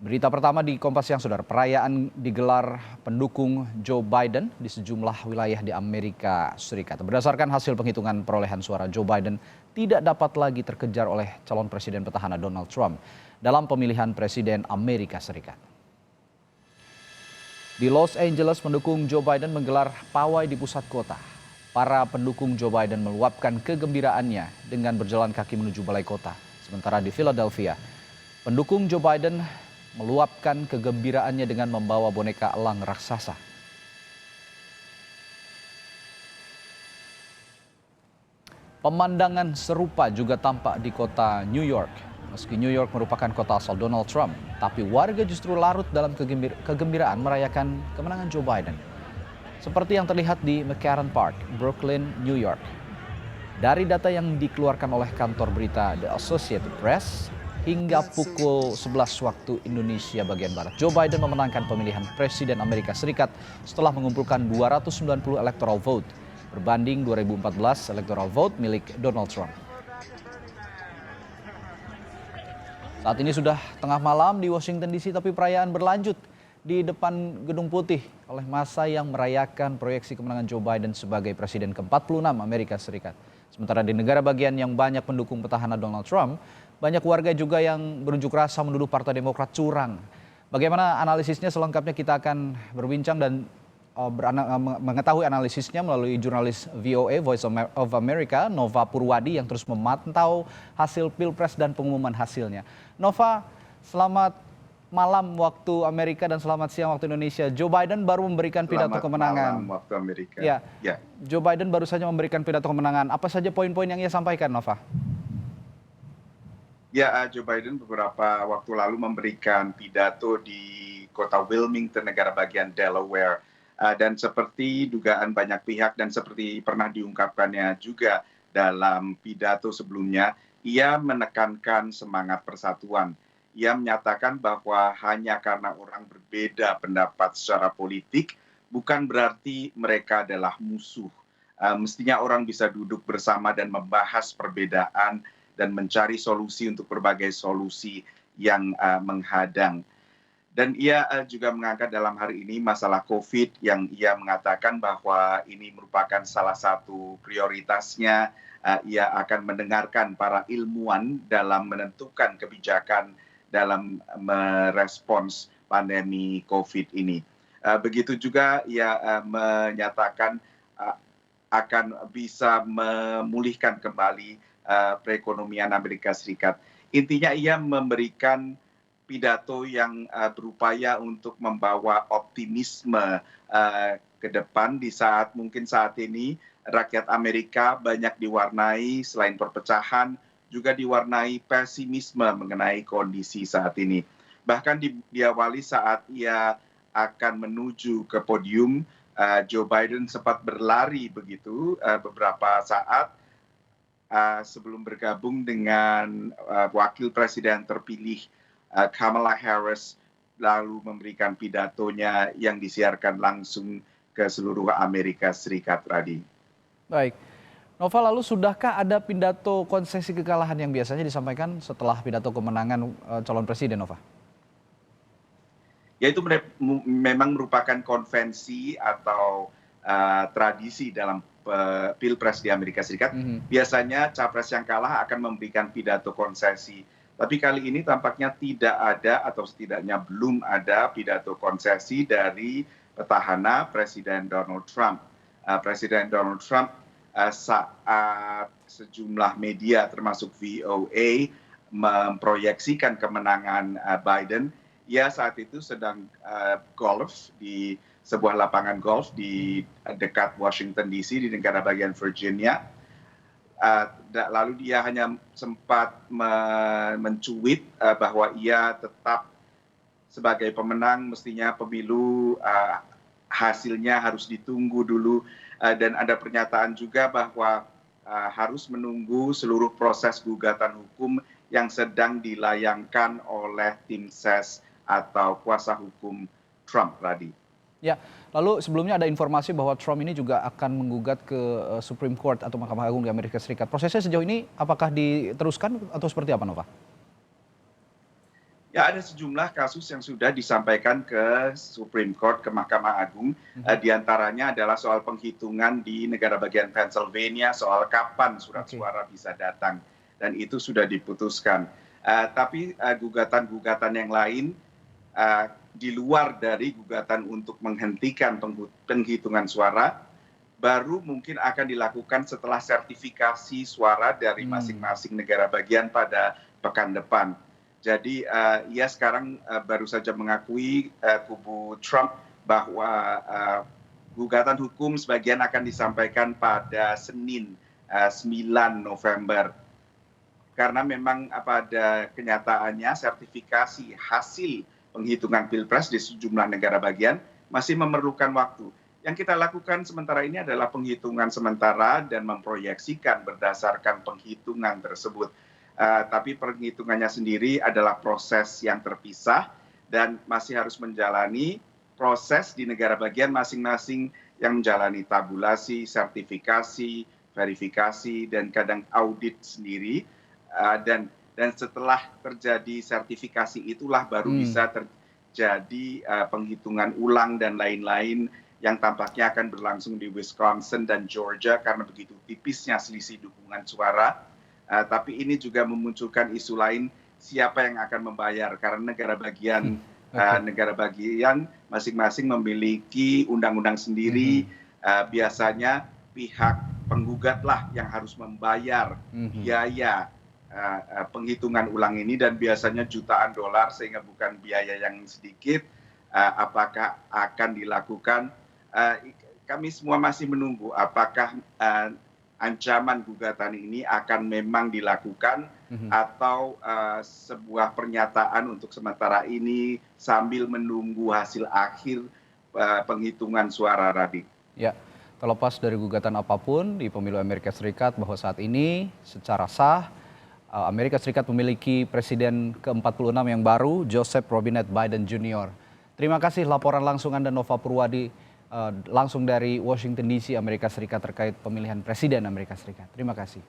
Berita pertama di Kompas Siang, Saudara. Perayaan digelar pendukung Joe Biden di sejumlah wilayah di Amerika Serikat. Berdasarkan hasil penghitungan perolehan suara, Joe Biden tidak dapat lagi terkejar oleh calon presiden petahana Donald Trump dalam pemilihan presiden Amerika Serikat. Di Los Angeles, pendukung Joe Biden menggelar pawai di pusat kota. Para pendukung Joe Biden meluapkan kegembiraannya dengan berjalan kaki menuju balai kota. Sementara di Philadelphia, pendukung Joe Biden meluapkan kegembiraannya dengan membawa boneka elang raksasa. Pemandangan serupa juga tampak di kota New York. Meski New York merupakan kota asal Donald Trump, tapi warga justru larut dalam kegembiraan merayakan kemenangan Joe Biden. Seperti yang terlihat di McCarran Park, Brooklyn, New York. Dari data yang dikeluarkan oleh kantor berita The Associated Press, hingga pukul 11 waktu Indonesia bagian Barat, Joe Biden memenangkan pemilihan Presiden Amerika Serikat setelah mengumpulkan 290 electoral vote berbanding 2014 electoral vote milik Donald Trump. Saat ini sudah tengah malam di Washington DC, tapi perayaan berlanjut di depan Gedung Putih oleh massa yang merayakan proyeksi kemenangan Joe Biden sebagai Presiden ke-46 Amerika Serikat. Sementara di negara bagian yang banyak pendukung petahana Donald Trump, banyak warga juga yang berunjuk rasa menuduh Partai Demokrat curang. Bagaimana analisisnya selengkapnya kita akan berbincang dan mengetahui analisisnya melalui jurnalis VOA Voice of America Nova Purwadi yang terus memantau hasil Pilpres dan pengumuman hasilnya. Nova, selamat malam waktu Amerika dan selamat siang waktu Indonesia. Joe Biden baru memberikan pidato kemenangan. Selamat malam waktu Amerika. Ya. Joe Biden baru saja memberikan pidato kemenangan. Apa saja poin-poin yang ia sampaikan, Nova? Ya, Joe Biden beberapa waktu lalu memberikan pidato di kota Wilmington, negara bagian Delaware. Dan seperti dugaan banyak pihak dan seperti pernah diungkapkannya juga dalam pidato sebelumnya, ia menekankan semangat persatuan. Ia menyatakan bahwa hanya karena orang berbeda pendapat secara politik, bukan berarti mereka adalah musuh. Mestinya orang bisa duduk bersama dan membahas perbedaan dan mencari solusi untuk berbagai solusi yang menghadang. Dan ia juga mengangkat dalam hari ini masalah COVID yang ia mengatakan bahwa ini merupakan salah satu prioritasnya. Ia akan mendengarkan para ilmuwan dalam menentukan kebijakan dalam merespons pandemi COVID ini. Begitu juga ia menyatakan akan bisa memulihkan kembali perekonomian Amerika Serikat. Intinya ia memberikan pidato yang berupaya untuk membawa optimisme ke depan di saat mungkin saat ini rakyat Amerika banyak diwarnai selain perpecahan juga diwarnai pesimisme mengenai kondisi saat ini. Bahkan diawali saat ia akan menuju ke podium, Joe Biden sempat berlari begitu beberapa saat sebelum bergabung dengan wakil presiden terpilih Kamala Harris, lalu memberikan pidatonya yang disiarkan langsung ke seluruh Amerika Serikat, Radi. Baik. Nova, lalu sudahkah ada pidato konsesi kekalahan yang biasanya disampaikan setelah pidato kemenangan calon presiden, Nova? Ya, itu memang merupakan konvensi atau tradisi dalam Pilpres di Amerika Serikat. Biasanya capres yang kalah akan memberikan pidato konsesi. Tapi kali ini tampaknya tidak ada atau setidaknya belum ada pidato konsesi dari petahana Presiden Donald Trump. Presiden Donald Trump saat sejumlah media termasuk VOA memproyeksikan kemenangan Biden, ia saat itu sedang golf di sebuah lapangan golf di dekat Washington DC di negara bagian Virginia. Lalu dia hanya sempat mencuit bahwa ia tetap sebagai pemenang, mestinya pemilu hasilnya harus ditunggu dulu, dan ada pernyataan juga bahwa harus menunggu seluruh proses gugatan hukum yang sedang dilayangkan oleh tim ses atau kuasa hukum Trump, Radi. Ya, lalu sebelumnya ada informasi bahwa Trump ini juga akan menggugat ke Supreme Court atau Mahkamah Agung di Amerika Serikat. Prosesnya sejauh ini apakah diteruskan atau seperti apa, Nova? Ya, ada sejumlah kasus yang sudah disampaikan ke Supreme Court, ke Mahkamah Agung. Di antaranya adalah soal penghitungan di negara bagian Pennsylvania, soal kapan surat Oke. suara bisa datang. Dan itu sudah diputuskan. Tapi gugatan-gugatan yang lain di luar dari gugatan untuk menghentikan penghitungan suara, baru mungkin akan dilakukan setelah sertifikasi suara dari masing-masing negara bagian pada pekan depan. Jadi ia sekarang baru saja mengakui kubu Trump bahwa gugatan hukum sebagian akan disampaikan pada Senin 9 November. Karena memang pada kenyataannya sertifikasi hasil penghitungan pilpres di sejumlah negara bagian masih memerlukan waktu. Yang kita lakukan sementara ini adalah penghitungan sementara dan memproyeksikan berdasarkan penghitungan tersebut. Tapi penghitungannya sendiri adalah proses yang terpisah dan masih harus menjalani proses di negara bagian masing-masing yang menjalani tabulasi, sertifikasi, verifikasi, dan kadang audit sendiri. Dan setelah terjadi sertifikasi itulah baru bisa terjadi penghitungan ulang dan lain-lain yang tampaknya akan berlangsung di Wisconsin dan Georgia karena begitu tipisnya selisih dukungan suara. Tapi ini juga memunculkan isu lain, siapa yang akan membayar karena negara bagian masing-masing memiliki undang-undang sendiri. Biasanya pihak penggugatlah yang harus membayar biaya penghitungan ulang ini, dan biasanya jutaan dolar sehingga bukan biaya yang sedikit. Apakah akan dilakukan? Kami semua masih menunggu apakah ancaman gugatan ini akan memang dilakukan atau sebuah pernyataan untuk sementara ini sambil menunggu hasil akhir penghitungan suara, Radit. Ya, terlepas dari gugatan apapun di pemilu Amerika Serikat bahwa saat ini secara sah Amerika Serikat memiliki presiden ke-46 yang baru, Joseph Robinette Biden Jr. Terima kasih laporan langsung Anda Nova Purwadi langsung dari Washington DC, Amerika Serikat terkait pemilihan presiden Amerika Serikat. Terima kasih.